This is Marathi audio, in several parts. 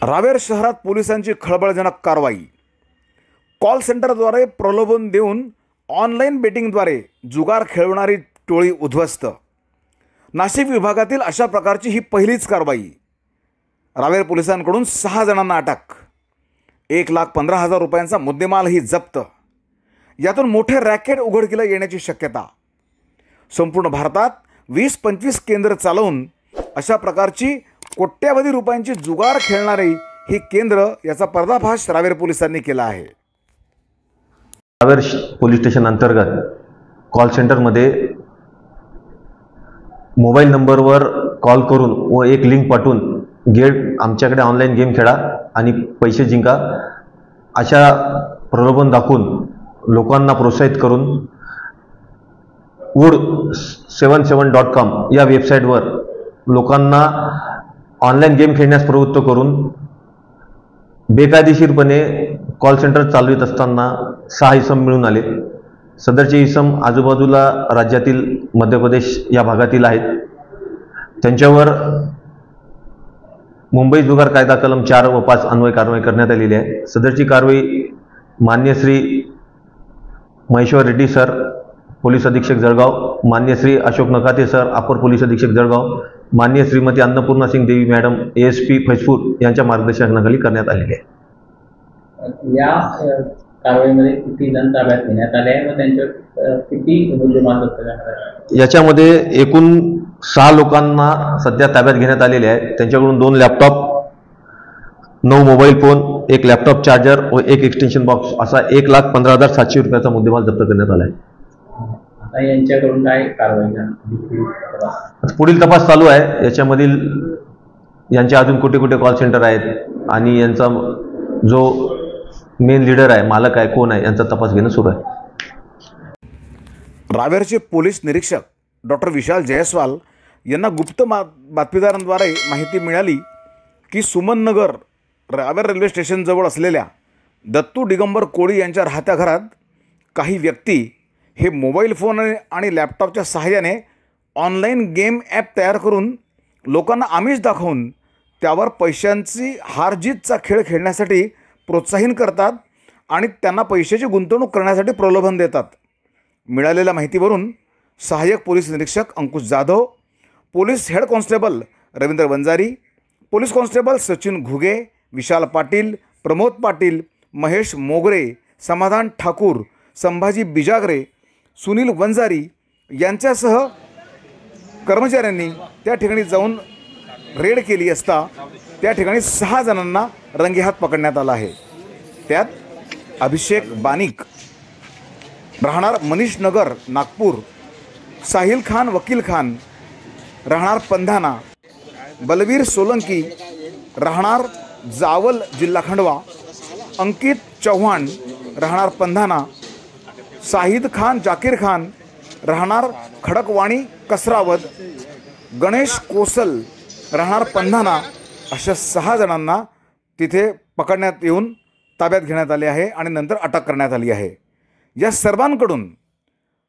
रावेर शहरात पोलिसांची खळबळजनक कारवाई। कॉल सेंटरद्वारे प्रलोभन देऊन ऑनलाईन बेटिंगद्वारे जुगार खेळवणारी टोळी उद्ध्वस्त। नाशिक विभागातील अशा प्रकारची ही पहिलीच कारवाई। रावेर पोलिसांकडून 6 जणांना अटक, 1,15,000 रुपयांचा मुद्देमालही जप्त। यातून मोठे रॅकेट उघडकीला येण्याची शक्यता। संपूर्ण भारतात 20-25 केंद्र चालवून अशा प्रकारची कोट्यावधी रुपयांची जुगार खेळणारी ही केंद्र याचा पर्दाफाश रावेर पोलिसांनी केला आहे। रावेर पोलीस स्टेशन अंतर्गत कॉल सेंटरमध्ये मोबाईल नंबरवर कॉल करून व एक लिंक पाठवून आमच्याकडे ऑनलाईन गेम खेळा आणि पैसे जिंका अशा प्रलोभन दाखवून लोकांना प्रोत्साहित करून wood77.com या वेबसाईटवर लोकांना ऑनलाईन गेम खेळण्यास प्रवृत्त करून बेकायदेशीरपणे कॉल सेंटर चालवित असताना 6 इसम मिळून आले। सदरचे इसम आजूबाजूला राज्यातील मध्य प्रदेश या भागातील आहेत। त्यांच्यावर मुंबई जुगार कायदा कलम 4 व 5 अन्वये कारवाई करण्यात आलेली आहे। सदरची कारवाई मान्य श्री महेश्वर रेड्डी सर, पोलीस अधीक्षक जळगाव, मान्य श्री अशोक नकाते सर, अपर पोलीस अधीक्षक जळगाव, मान्य श्रीमती अन्नपूर्णा सिंग देवी मॅडम, ASP फैजपूर यांच्या मार्गदर्शनाखाली करण्यात आलेली आहे। या कारवाईमध्ये किती जण ताब्यात घेण्यात आले व त्यांच्यावर किती मुद्देमाल जप्त करण्यात आले? याच्यामध्ये एकूण 6 लोकांना सध्या ताब्यात घेण्यात आलेले आहे। त्यांच्याकडून 2 laptop, 9 mobile phone, 1 laptop charger व 1 एक्सटेन्शन बॉक्स असा 1,15,700 रुपयाचा मुद्देमाल जप्त करण्यात आला आहे। आता यांच्याकडून काय कारवाई? पुढील तपास चालू आहे। याच्यामधील यांचे अजून कुठे कुठे कॉल सेंटर आहेत आणि यांचा जो मेन लीडर आहे, मालक आहे, कोण आहे यांचा तपास घेणं सुरू आहे। रावेरचे पोलीस निरीक्षक डॉक्टर विशाल जयस्वाल यांना गुप्त बातमीदारांद्वारे माहिती मिळाली की सुमननगर रावेर रेल्वे स्टेशनजवळ असलेल्या दत्तू दिगंबर कोळी यांच्या राहत्या घरात काही व्यक्ती हे मोबाईल फोन आणि लॅपटॉपच्या सहाय्याने ऑनलाईन गेम ॲप तयार करून लोकांना आमिष दाखवून त्यावर पैशांची हारजीतचा खेळ खेळण्यासाठी प्रोत्साहन करतात आणि त्यांना पैशाची गुंतवणूक करण्यासाठी प्रलोभन देतात। मिळालेल्या माहितीवरून सहाय्यक पोलीस निरीक्षक Ankush Jadhav, police head constable Ravindra Vanjari, police constable Sachin Ghuge, Vishal Patil, Pramod Patil, Mahesh Mogare, Samadhan Thakur, Sambhaji बिजागरे, Sunil Vanjari यांच्यासह कर्मचाऱ्यांनी त्या ठिकाणी जाऊन रेड केली असता त्या ठिकाणी 6 जणांना रंगेहात पकडण्यात आला आहे। त्यात अभिषेक बानिक राहणार मनीष नगर नागपूर, साहिल खान वकील खान राहणार पंधाना, बलवीर सोलंकी राहणार जावल जिल्हा खंडवा, अंकित चौहान राहणार पंधाना, साहिद खान जाकीर खान राहणार खडकवाणी कसरावद, गणेश कोसल राहणार पंधाना अशा 6 जणांना तिथे पकडण्यात येऊन ताब्यात घेण्यात आले आहे आणि नंतर अटक करण्यात आली आहे। या सर्वांकडून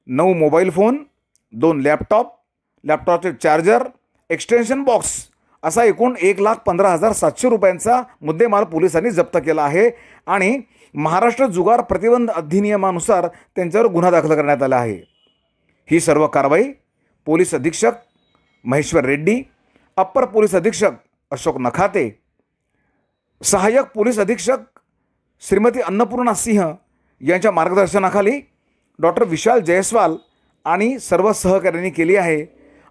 9 मोबाईल फोन, 2 लॅपटॉप, लॅपटॉपचे चार्जर, एक्सटेन्शन बॉक्स असा एकूण 1,15,700 रुपयांचा मुद्देमाल पोलिसांनी जप्त केला आहे आणि महाराष्ट्र जुगार प्रतिबंध अधिनियमानुसार त्यांच्यावर गुन्हा दाखल करण्यात आला आहे। ही सर्व कारवाई पोलीस अधीक्षक महेश्वर रेड्डी, अप्पर पोलीस अधीक्षक अशोक नखाते, सहाय्यक पोलीस अधीक्षक श्रीमती अन्नपूर्णा सिंह यांच्या मार्गदर्शनाखाली डॉक्टर विशाल जयस्वाल आणि सर्व सहकाऱ्यांनी केली आहे।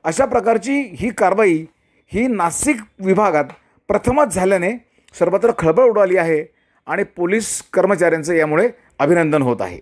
अशा प्रकारची ही कारवाई ही नाशिक विभागात प्रथमच झाल्याने सर्वत्र खळबळ उडाली आहे आणि पोलीस कर्मचाऱ्यांचे यामुळे अभिनंदन होत आहे।